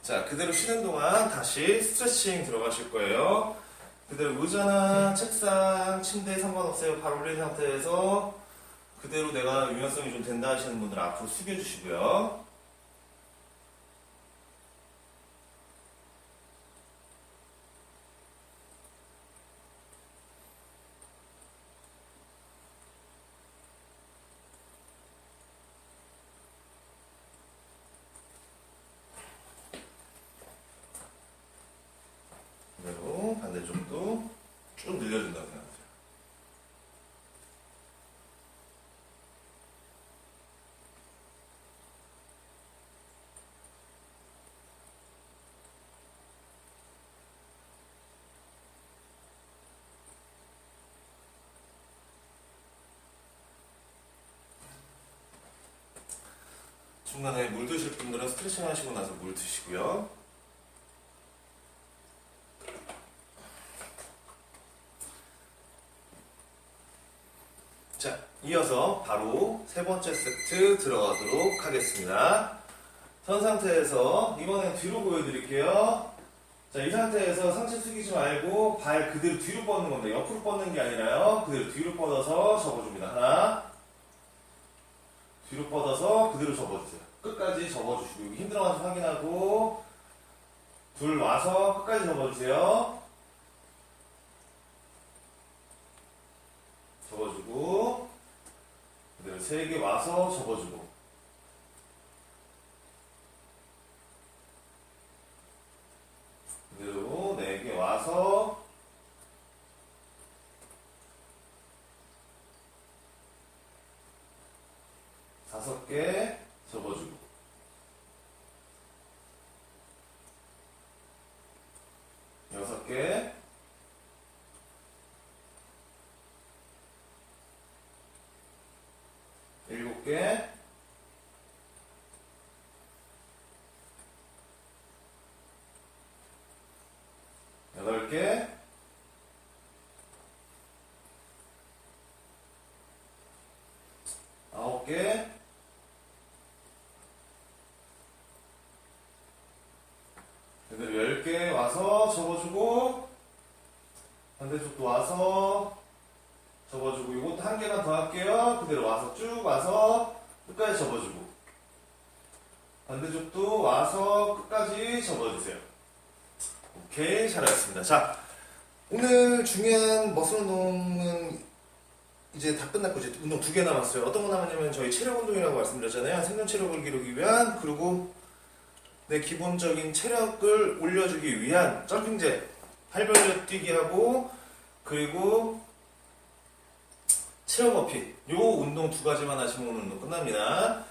자 그대로 쉬는 동안 다시 스트레칭 들어가실 거예요. 그대로 의자나 책상, 침대에 상관없어요. 발 올린 상태에서 그대로 내가 유연성이 좀 된다 하시는 분들은 앞으로 숙여주시고요. 그대로 반대쪽도 쭉 늘려준다고 생각하세요. 중간에 물 드실 분들은 스트레칭 하시고 나서 물 드시고요. 자, 이어서 바로 세 번째 세트 들어가도록 하겠습니다. 선 상태에서 이번엔 뒤로 보여드릴게요. 자, 이 상태에서 상체 숙이지 말고 발 그대로 뒤로 뻗는 겁니다. 옆으로 뻗는 게 아니라요. 그대로 뒤로 뻗어서 접어줍니다. 하나, 뒤로 뻗어서 그대로 접어주세요. 끝까지 접어주시고 여기 힘들어가서 확인하고 둘 와서 끝까지 접어주세요. 접어주고 그대로 3개 와서 접어주고 그대로 4개 와서 다섯 개 접어주고 여섯 개 일곱 개 여덟 개 아홉 개 그대로 10개 와서 접어주고 반대쪽도 와서 접어주고 이것도 한 개만 더 할게요. 그대로 와서 쭉 와서 끝까지 접어주고 반대쪽도 와서 끝까지 접어주세요. 오케이, 잘하셨습니다. 자, 오늘 중요한 머슬 운동은 이제 다 끝났고 이제 운동 2개 남았어요. 어떤 거 남았냐면 저희 체력 운동이라고 말씀드렸잖아요. 생존 체력을 기르기 위한 그리고 내 기본적인 체력을 올려주기 위한 점핑제, 팔벌려 뛰기 하고 그리고 체력 어필 요 운동 2가지만 하시면 오늘 운동 끝납니다.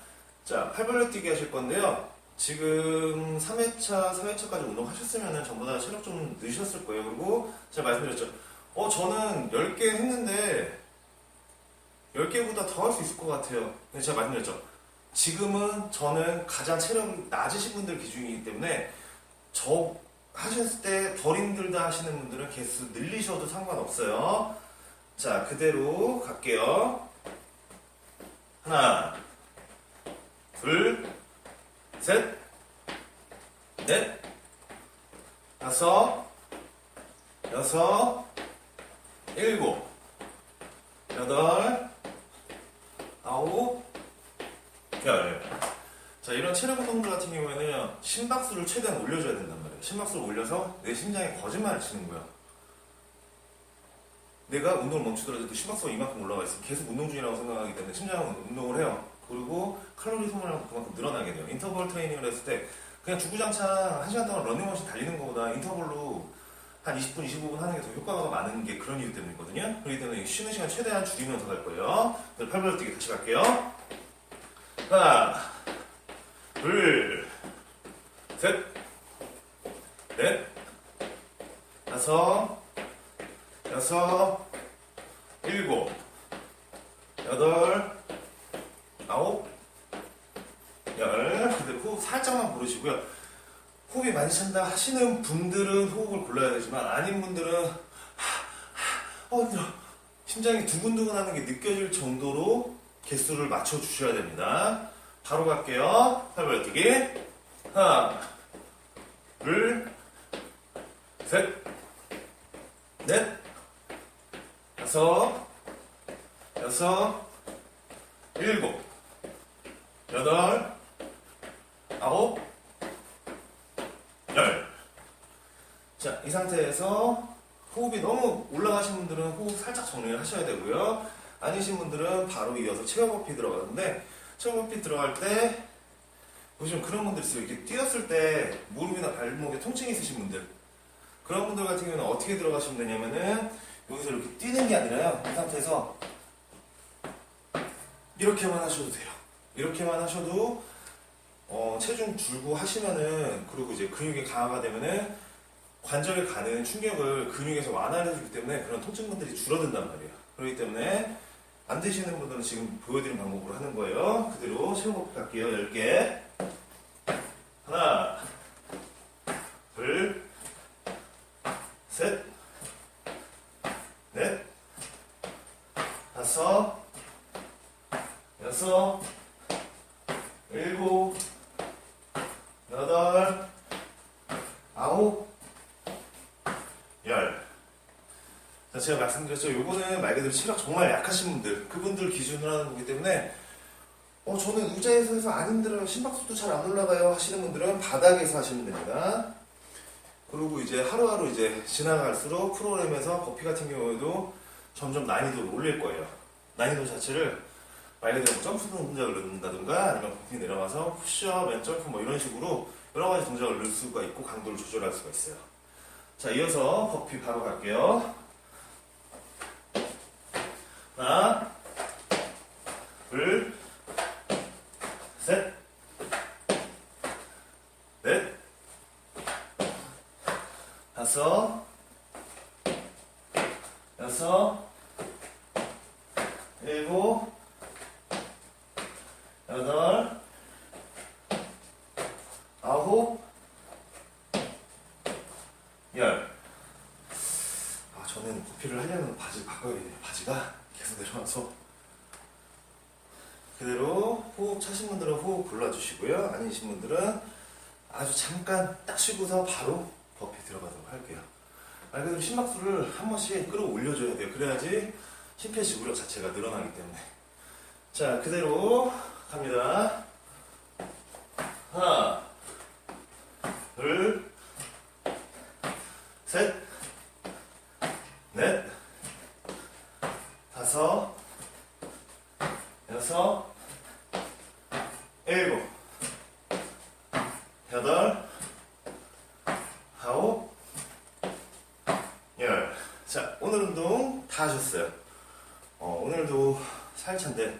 자, 팔벌려 뛰기 하실 건데요. 지금 3회차, 4회차까지 운동하셨으면 전부 다 체력 좀 느셨을 거예요. 그리고 제가 말씀드렸죠. 저는 10개 했는데 10개보다 더 할 수 있을 것 같아요. 근데 제가 말씀드렸죠. 지금은 저는 가장 체력이 낮으신 분들 기준이기 때문에 저 하셨을 때 덜 힘들다 하시는 분들은 개수 늘리셔도 상관없어요. 자, 그대로 갈게요. 하나, 둘, 셋, 넷, 다섯, 여섯, 일곱, 여덟, 아홉, 열. 자, 이런 체력 운동들 같은 경우에는 심박수를 최대한 올려줘야 된단 말이에요. 심박수를 올려서 내 심장에 거짓말을 치는 거야. 내가 운동을 멈추더라도 심박수가 이만큼 올라가 있으면 계속 운동 중이라고 생각하기 때문에 심장은 운동을 해요. 그리고 칼로리 소모량도 그만큼 늘어나게 돼요. 인터벌 트레이닝을 했을 때 그냥 주구장창 1시간 동안 러닝머신 달리는 것보다 인터벌로 한 20분, 25분 하는 게 더 효과가 많은 게 그런 이유 때문이거든요. 그렇기 때문에 쉬는 시간 최대한 줄이면서 갈 거예요. 팔벌 뛰기 다시 갈게요. 하나, 둘, 셋, 넷, 다섯, 여섯, 일곱, 여덟, 아홉, 열. 근데 호흡 살짝만 고르시고요. 호흡이 많이 찬다 하시는 분들은 호흡을 골라야 되지만 아닌 분들은 힘들어. 심장이 두근두근 하는 게 느껴질 정도로 개수를 맞춰 주셔야 됩니다. 바로 갈게요. 팔벌 뛰기. 하나, 둘, 셋, 넷, 다섯, 여섯, 일곱, 여덟, 아홉, 열. 자, 이 상태에서 호흡이 너무 올라가신 분들은 호흡 살짝 정리를 하셔야 되고요. 아니신 분들은 바로 이어서 체어 버피 들어가는데, 체어 버피 들어갈 때 보시면 그런 분들 있어요. 이렇게 뛰었을 때 무릎이나 발목에 통증이 있으신 분들, 그런 분들 같은 경우는 어떻게 들어가시면 되냐면은 여기서 이렇게 뛰는 게 아니라요, 이 상태에서 이렇게만 하셔도 돼요. 이렇게만 하셔도 체중 줄고 하시면은, 그리고 이제 근육이 강화가 되면은 관절에 가는 충격을 근육에서 완화를 해주기 때문에 그런 통증분들이 줄어든단 말이에요. 그렇기 때문에 안 되시는 분들은 지금 보여드린 방법으로 하는 거예요. 그대로 체험법 갈게요. 10개. 하나, 둘, 셋, 넷, 다섯, 여섯, 일곱, 여덟, 아홉, 열. 자, 제가 말씀드렸죠. 요거는 말 그대로 체력 정말 약하신 분들, 그분들 기준으로 하는 거기 때문에 저는 의자에서 해서 안 힘들어요, 심박수도 잘 안 올라가요 하시는 분들은 바닥에서 하시면 됩니다. 그리고 이제 하루하루 이제 지나갈수록 프로그램에서 버피 같은 경우에도 점점 난이도를 올릴 거예요. 난이도 자체를 말 그대로 뭐 점프 동작을 넣는다든가 아니면 버피 내려가서 푸시업, 맨 점프 뭐 이런 식으로 여러 가지 동작을 넣을 수가 있고 강도를 조절할 수가 있어요. 자, 이어서 버피 바로 갈게요. 하나, 둘, 셋, 넷, 다섯, 여섯, 일곱, 여덟, 아홉, 열. 저는 버피를 하려면 바지를 바꿔야겠네요. 바지가 계속 내려와서. 그대로 호흡 차신 분들은 호흡 골라주시고요. 아니신 분들은 아주 잠깐 딱 쉬고서 바로 버피 들어가도록 할게요. 말 그대로 심박수를 한 번씩 끌어올려줘야 돼요. 그래야지 심폐지구력 자체가 늘어나기 때문에. 자, 그대로 갑니다. 하나, 둘, 셋, 넷, 다섯, 여섯, 일곱, 여덟, 아홉, 열. 자, 오늘 운동 다 하셨어요. 오늘도 4일차인데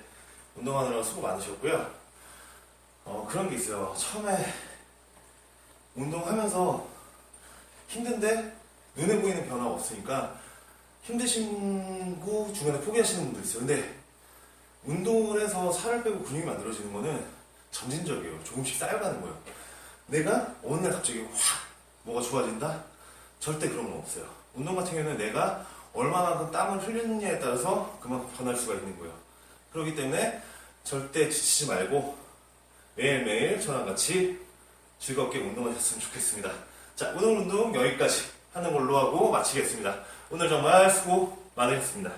운동하느라 수고 많으셨고요. 그런 게 있어요. 처음에 운동하면서 힘든데 눈에 보이는 변화가 없으니까 힘드신 거 중간에 포기하시는 분도 있어요. 근데 운동을 해서 살을 빼고 근육이 만들어지는 거는 점진적이에요. 조금씩 쌓여가는 거예요. 내가 어느 날 갑자기 확 뭐가 좋아진다? 절대 그런 건 없어요. 운동 같은 경우는 내가 얼마만큼 땀을 흘리느냐에 따라서 그만큼 변할 수가 있는 거예요. 그렇기 때문에 절대 지치지 말고 매일매일 저랑 같이 즐겁게 운동하셨으면 좋겠습니다. 자, 오늘 운동 여기까지 하는 걸로 하고 마치겠습니다. 오늘 정말 수고 많으셨습니다.